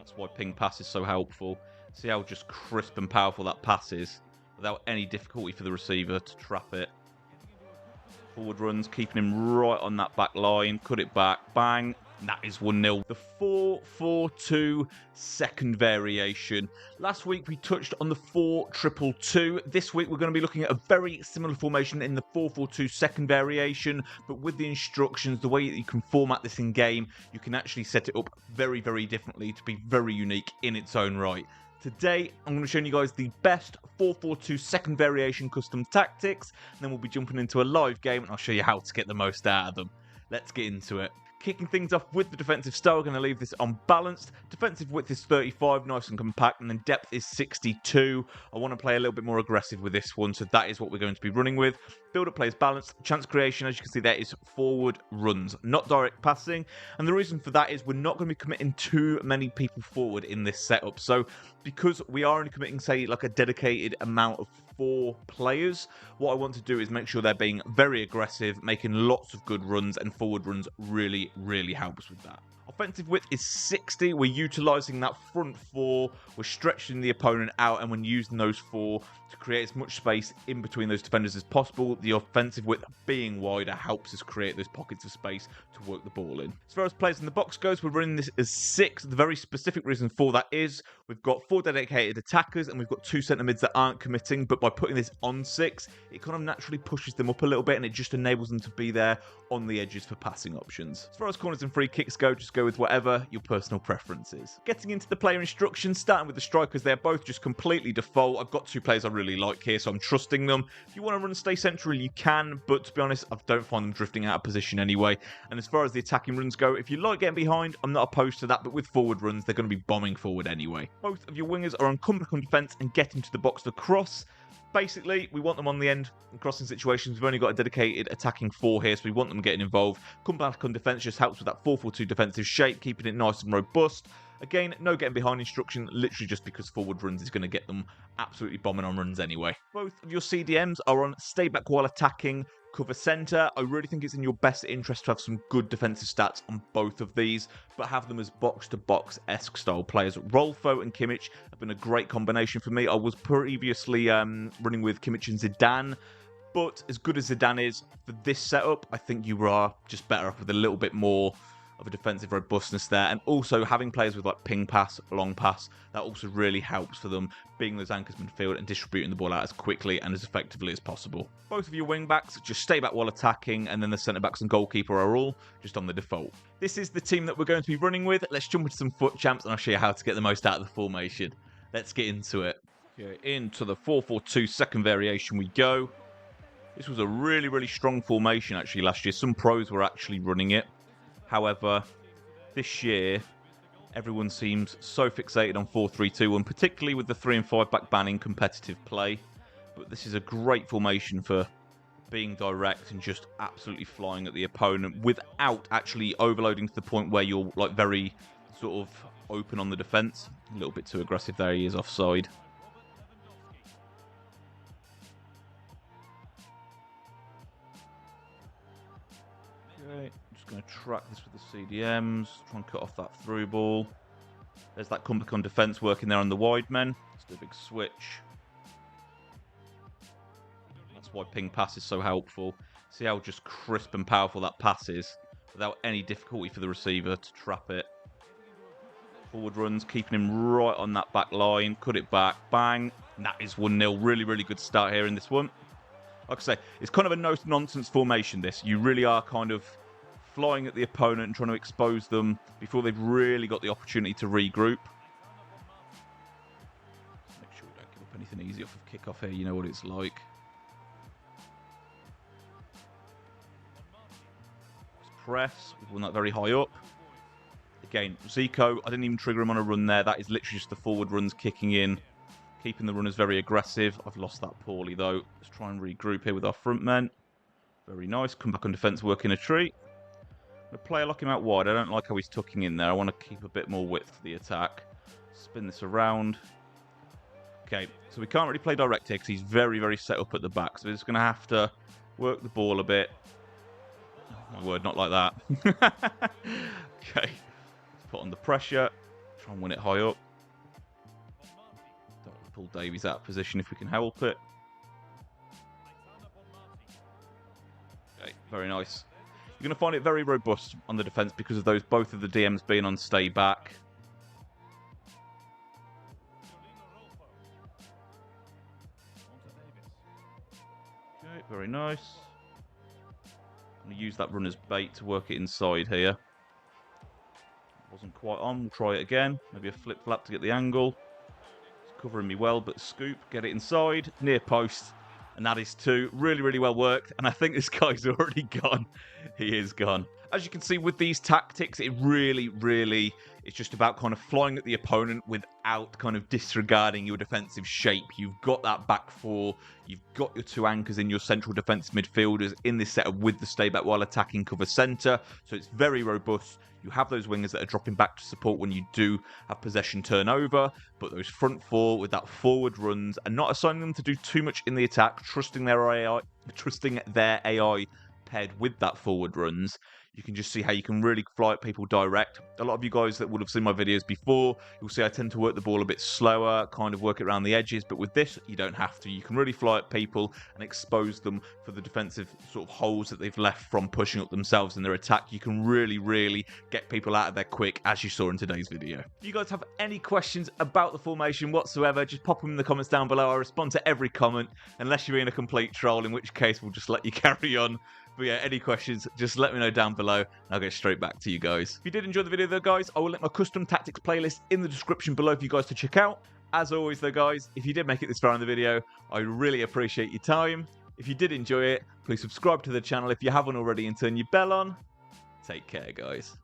That's why ping pass is so helpful. See how just crisp and powerful that pass is without any difficulty for the receiver to trap it. Forward runs, keeping him right on that back line. Cut it back, bang. That is 1-0. The 4-4-2 second variation. Last week we touched on the 4-2-2. This week we're going to be looking at a very similar formation in the 4-4-2 second variation, but with the instructions, the way that you can format this in game, you can actually set it up very, very differently to be very unique in its own right. Today, I'm going to show you guys the best 4-4-2 second variation custom tactics, and then we'll be jumping into a live game and I'll show you how to get the most out of them. Let's get into it. Kicking things off with the defensive style, we're going to leave this unbalanced. Defensive width is 35, nice and compact, and then depth is 62. I want to play a little bit more aggressive with this one, so that is what we're going to be running with. Build-up play is balanced. Chance creation, as you can see there, is forward runs, not direct passing. And the reason for that is we're not going to be committing too many people forward in this setup. So because we are only committing, say, like a dedicated amount of 4 players, what I want to do is make sure they're being very aggressive, making lots of good runs, and forward runs really, really helps with that. Offensive width is 60. We're utilising that front 4. We're stretching the opponent out, and when using those 4 to create as much space in between those defenders as possible, the offensive width being wider helps us create those pockets of space to work the ball in. As far as players in the box goes, we're running this as 6. The very specific reason for that is we've got 4 dedicated attackers, and we've got 2 centre mids that aren't committing, but by putting this on 6, it kind of naturally pushes them up a little bit, and it just enables them to be there on the edges for passing options. As far as corners and free kicks go, just go with whatever your personal preference is. Getting into the player instructions, starting with the strikers, they're both just completely default. I've got 2 players I really like here, so I'm trusting them. If you want to run and stay central, you can, but to be honest, I don't find them drifting out of position anyway. And as far as the attacking runs go, if you like getting behind, I'm not opposed to that, but with forward runs, they're going to be bombing forward anyway. Both of your wingers are on come back on defence and get into the box to cross. Basically, we want them on the end in crossing situations. We've only got a dedicated attacking 4 here, so we want them getting involved. Come back on defence just helps with that 4-4-2 defensive shape, keeping it nice and robust. Again, no getting behind instruction, literally just because forward runs is going to get them absolutely bombing on runs anyway. Both of your CDMs are on stay back while attacking, cover centre. I really think it's in your best interest to have some good defensive stats on both of these, but have them as box-to-box-esque style players. Rolfo and Kimmich have been a great combination for me. I was previously running with Kimmich and Zidane, but as good as Zidane is for this setup, I think you are just better off with a little bit more of a defensive robustness there, and also having players with like ping pass, long pass, that also really helps for them being those anchors midfield and distributing the ball out as quickly and as effectively as possible. Both of your wing backs just stay back while attacking, and then the centre backs and goalkeeper are all just on the default. This is the team that we're going to be running with. Let's jump into some foot champs and I'll show you how to get the most out of the formation. Let's get into it. Okay, into the 4-4-2 second variation we go. This was a really, really strong formation actually last year. Some pros were actually running it. However, this year, everyone seems so fixated on 4-3-2, and particularly with the 3 and 5 back banning competitive play. But this is a great formation for being direct and just absolutely flying at the opponent without actually overloading to the point where you're like very sort of open on the defence. A little bit too aggressive there, he is offside. Okay. Going to track this with the CDMs, try and cut off that through ball. There's that comeback on defence working there on the wide men. Let's do a big switch. That's why ping pass is so helpful. See how just crisp and powerful that pass is without any difficulty for the receiver to trap it. Forward runs, keeping him right on that back line. Cut it back, bang. And that is 1-0. Really, really good start here in this one. Like I say, it's kind of a no-nonsense formation, this. You really are kind of flying at the opponent and trying to expose them before they've really got the opportunity to regroup. Make sure we don't give up anything easy off of kickoff here. You know what it's like. Let's press. We've won that very high up. Again, Zico, I didn't even trigger him on a run there. That is literally just the forward runs kicking in, keeping the runners very aggressive. I've lost that poorly though. Let's try and regroup here with our front men. Very nice. Come back on defence, work in a tree. The player lock him out wide. I don't like how he's tucking in there. I want to keep a bit more width for the attack. Spin this around. Okay, so we can't really play direct here because he's very, very set up at the back. So we're just going to have to work the ball a bit. Oh, my word, not like that. Okay, let's put on the pressure. Try and win it high up. Don't want to pull Davies out of position if we can help it. Okay, very nice. You're going to find it very robust on the defence because of both of the DMs being on stay back. Okay, very nice. I'm going to use that runner's bait to work it inside here. Wasn't quite on. We'll try it again. Maybe a flip flap to get the angle. It's covering me well, but scoop, get it inside, near post. And that is 2. Really, really well worked. And I think this guy's already gone. He is gone. As you can see with these tactics, it really, really is just about kind of flying at the opponent without kind of disregarding your defensive shape. You've got that back 4. You've got your 2 anchors in your central defensive midfielders in this setup with the stay back while attacking cover centre. So it's very robust. You have those wingers that are dropping back to support when you do have possession turnover, but those front 4 with that forward runs and not assigning them to do too much in the attack, trusting their AI paired with that forward runs. You can just see how you can really fly at people direct. A lot of you guys that would have seen my videos before, you'll see I tend to work the ball a bit slower, kind of work it around the edges, but with this, you don't have to. You can really fly at people and expose them for the defensive sort of holes that they've left from pushing up themselves in their attack. You can really, really get people out of there quick, as you saw in today's video. If you guys have any questions about the formation whatsoever, just pop them in the comments down below. I respond to every comment, unless you're being a complete troll, in which case we'll just let you carry on. But yeah, any questions, just let me know down below, and I'll get straight back to you guys. If you did enjoy the video though, guys, I will link my custom tactics playlist in the description below for you guys to check out. As always though, guys, if you did make it this far in the video, I really appreciate your time. If you did enjoy it, please subscribe to the channel if you haven't already and turn your bell on. Take care, guys.